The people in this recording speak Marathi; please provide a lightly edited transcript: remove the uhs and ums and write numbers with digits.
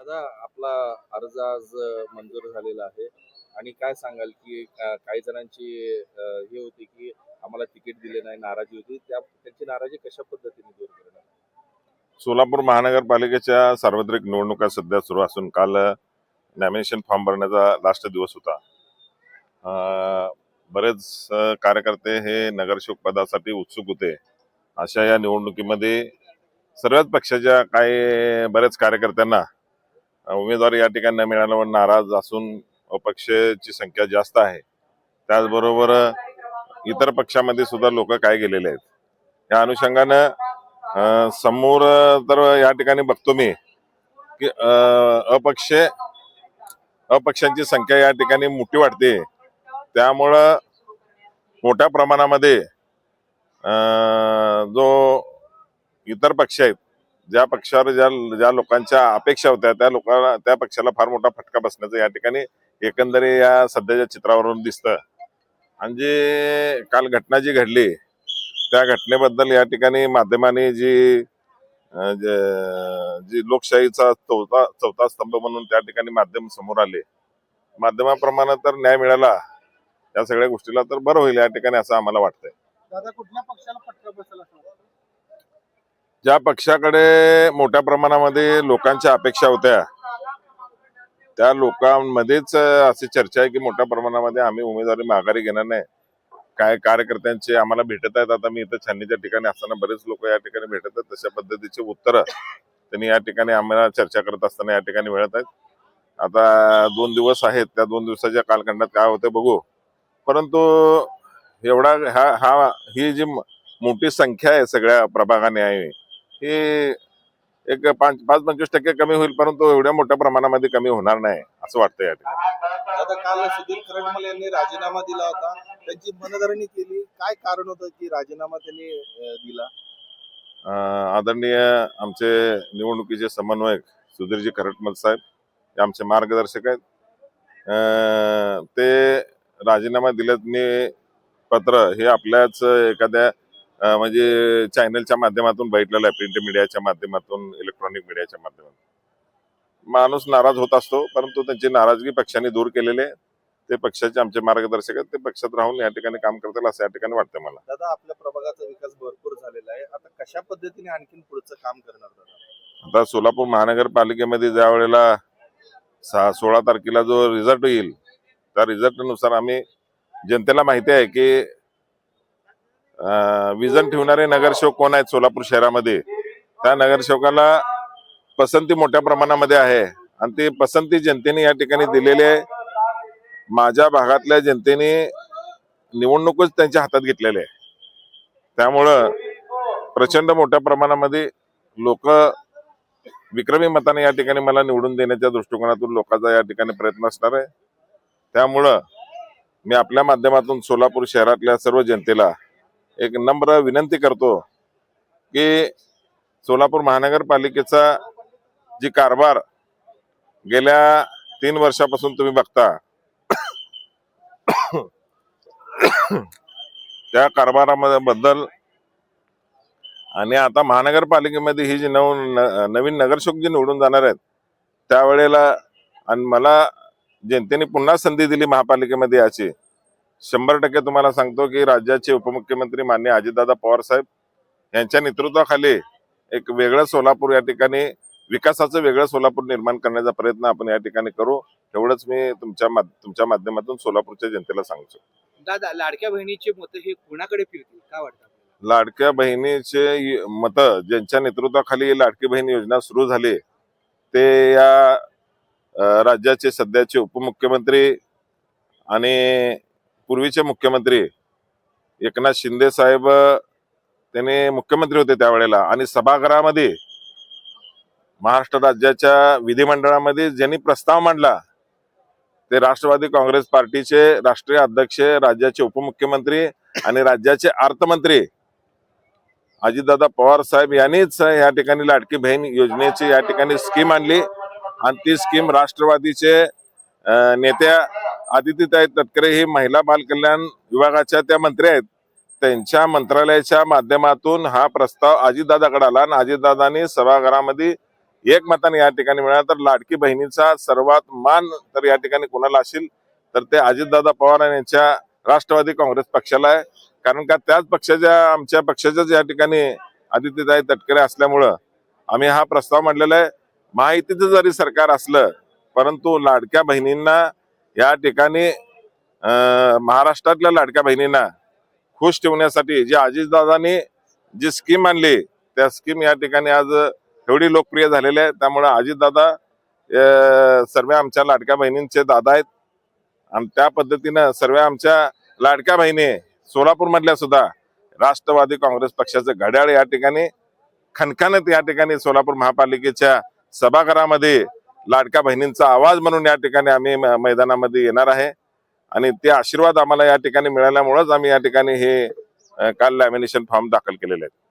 आता आपला अर्ज आज मंजूर झालेला आहे आणि काय सांगाल की काही जणांची हे होती की आम्हाला तिकीट दिले नाही, नाराजी होती. त्यांची नाराजी कशा पद्धतीने दूर करणार? सोलापूर महानगरपालिकेच्या सार्वत्रिक निवडणुका सध्या सुरू असून काल नॉमिनेशन फॉर्म भरण्याचा लास्ट दिवस होता. बरेच कार्यकर्ते हे नगरसेवक पदासाठी उत्सुक होते. अशा या निवडणुकीमध्ये सर्वच पक्षाच्या काही बऱ्याच कार्यकर्त्यांना उमेदवारी या ठिकाणी न मिळाल्यावर नाराज असून अपक्षाची संख्या जास्त आहे. त्याचबरोबर इतर पक्षामध्ये सुद्धा लोक काय गेलेले आहेत. या अनुषंगानं समोर तर या ठिकाणी बघतो मी की अपक्षांची संख्या या ठिकाणी मोठी वाटते. त्यामुळं मोठ्या प्रमाणामध्ये जो इतर पक्ष आहेत, ज्या पक्षावर ज्या लोकांच्या अपेक्षा होत्या त्या पक्षाला फार मोठा फटका बसण्याचं या ठिकाणी एकंदरीत या सध्याच्या चित्रावरून दिसतं. आणि जे काल घटना जी घडली त्या घटनेबद्दल या ठिकाणी माध्यमांनी जी लोकशाहीचा चौथा स्तंभ म्हणून त्या ठिकाणी माध्यम समोर आले. माध्यमाप्रमाणे तर न्याय मिळाला या सगळ्या गोष्टीला तर बरं होईल या ठिकाणी असं आम्हाला वाटतंय. दादा कुठल्या पक्षाला फटका बसेल असं वाटतं? ज्या पक्षाकडे मोठ्या प्रमाणामध्ये लोकांच्या अपेक्षा होत्या त्या लोकांमध्येच अशी चर्चा आहे की मोठ्या प्रमाणामध्ये आम्ही उमेदवारी माघारी घेणार नाही. काय कार्यकर्त्यांचे आम्हाला भेटत आहेत. आता मी इथं छाननीच्या ठिकाणी असताना बरेच लोक या ठिकाणी भेटत आहेत. तशा पद्धतीचे उत्तर त्यांनी या ठिकाणी आम्हाला चर्चा करत असताना या ठिकाणी मिळत आहेत. आता 2 दिवस आहेत, त्या 2 दिवसाच्या कालखंडात काय होतं बघू. परंतु एवढा ही जी मोठी संख्या आहे सगळ्या प्रभागाने आहे ही एक 5-25% कमी होईल, परंतु एवढ्या मोठ्या प्रमाणामध्ये कमी होणार नाही असं वाटतं या ठिकाणी. आता काल सुधीर खरडमल यांनी राजीनामा दिला होता, त्यांची मनधरणी केली. काय कारण होतं की राजीनामा त्यांनी दिला? आदरणीय आमचे निवडणुकीचे समन्वयक सुधीरजी खरटमल साहेब हे आमचे मार्गदर्शक आहेत. ते राजीनामा दिल्याने पत्र हे आपल्याच एखाद्या म्हणजे चॅनलच्या माध्यमातून बघितलेलं आहे, प्रिंट मीडियाच्या माध्यमातून, इलेक्ट्रॉनिक मीडियाच्या माध्यमातून. माणूस नाराज होत असतो, परंतु त्यांची नाराजगी पक्षाने दूर केलेली आहे. ते पक्षाचे आमचे मार्गदर्शक आहेत. ते पक्षात राहून या ठिकाणी काम करतील असं या ठिकाणी वाटतं मला. दादा, आपल्या प्रभागाचा विकास भरपूर झालेला आहे. आता कशा पद्धतीने आणखीन पुढचं काम करणार दादा? आता सोलापूर महानगरपालिकेमध्ये ज्या वेळेला 16 तारखेला जो रिझल्ट येईल त्या रिझल्टनुसार आम्ही, जनतेला माहिती आहे की विजन ठेवणारे नगरसेवक कोण आहेत सोलापूर शहरामध्ये. त्या नगरसेवकाला पसंती मोठ्या प्रमाणामध्ये आहे आणि ती पसंती जनतेने या ठिकाणी दिलेली आहे. माझ्या भागातल्या जनतेने निवडणूकच त्यांच्या हातात घेतलेली आहे. त्यामुळं प्रचंड मोठ्या प्रमाणामध्ये लोक विक्रमी मताने या ठिकाणी मला निवडून देण्याच्या दृष्टिकोनातून लोकांचा या ठिकाणी प्रयत्न असणार आहे. त्यामुळं मी आपल्या माध्यमातून सोलापूर शहरातल्या सर्व जनतेला एक नम्र विनंती करतो की सोलापूर महानगरपालिकेचा जी कारभार गेल्या 3 वर्षापासून तुम्ही बघता त्या कारभाराबद्दल आणि आता महानगरपालिकेमध्ये ही जी नवीन नगरसेवक जी निवडून जाणार आहेत त्यावेळेला, आणि मला जनतेने पुन्हा संधी दिली महापालिकेमध्ये याची, 100% तुम्हाला सांगतो की राज्याचे उपमुख्यमंत्री माननीय अजितदादा पवार साहेब यांच्या नेतृत्वाखाली एक वेगळं सोलापूर या ठिकाणी, विकासाचं वेगळं सोलापूर निर्माण करण्याचा प्रयत्न आपण या ठिकाणी करू. एवढंच मी तुमच्या माध्यमातून सोलापूरच्या जनतेला सांगतो. दादा, लाडक्या बहिणीचे मत हे कुणाकडे फिरतील काय वाटतं? लाडक्या बहिणीचे मत ज्यांच्या नेतृत्वाखाली लाडकी बहीण योजना सुरू झाली ते या राज्याचे सध्याचे उपमुख्यमंत्री आणि पूर्वीचे मुख्यमंत्री एकनाथ शिंदे साहेब, त्यांनी मुख्यमंत्री होते त्यावेळेला, आणि सभागृहामध्ये महाराष्ट्र राज्याच्या विधिमंडळामध्ये ज्यांनी प्रस्ताव मांडला ते राष्ट्रवादी काँग्रेस पार्टीचे राष्ट्रीय अध्यक्ष, राज्याचे उपमुख्यमंत्री आणि राज्याचे अर्थमंत्री अजितदादा पवार साहेब यांनीच या ठिकाणी लाडकी बहीण योजनेची या ठिकाणी स्कीम आणली. आणि ती स्कीम राष्ट्रवादीचे नेत्या आदित्यताई तटकरे ही महिला बाल कल्याण विभागाच्या त्या मंत्री आहेत, त्यांच्या मंत्रालयाच्या माध्यमातून हा प्रस्ताव अजितदादाकडे आला आणि अजितदादांनी सभागृहामध्ये एक मताने या ठिकाणी मिळाला तर लाडकी बहिणीचा सर्वात मान तर या ठिकाणी कोणाला असेल तर ते अजितदादा पवार यांच्या राष्ट्रवादी काँग्रेस पक्षाला आहे. कारण का त्याच पक्षाच्या आमच्या पक्षाच्याच या ठिकाणी आदित्यताई तटकरे असल्यामुळं आम्ही हा प्रस्ताव मांडलेला आहे. महायुतीचं जरी सरकार असलं परंतु लाडक्या बहिणींना या ठिकाणी महाराष्ट्रातल्या लाडक्या बहिणींना खुश ठेवण्यासाठी जे अजितदादांनी जी स्कीम आणली त्या स्कीम या ठिकाणी आज एवढी लोकप्रिय झालेली आहे. त्यामुळे अजितदादा सर्व आमच्या लाडक्या बहिणींचे दादा आहेत आणि त्या पद्धतीनं सर्व आमच्या लाडक्या बहिणी सोलापूर मधल्या सुद्धा राष्ट्रवादी काँग्रेस पक्षाचं घड्याळ या ठिकाणी खणखणत या ठिकाणी सोलापूर महापालिकेच्या सभागृहामध्ये लाडक्या बहिणींचा आवाज म्हणून या ठिकाणी आम्ही मैदानामध्ये येणार आहे आणि ते आशीर्वाद आम्हाला या ठिकाणी मिळाल्यामुळेच आम्ही या ठिकाणी हे काल लॅमिनेशन फॉर्म दाखल केलेले आहेत.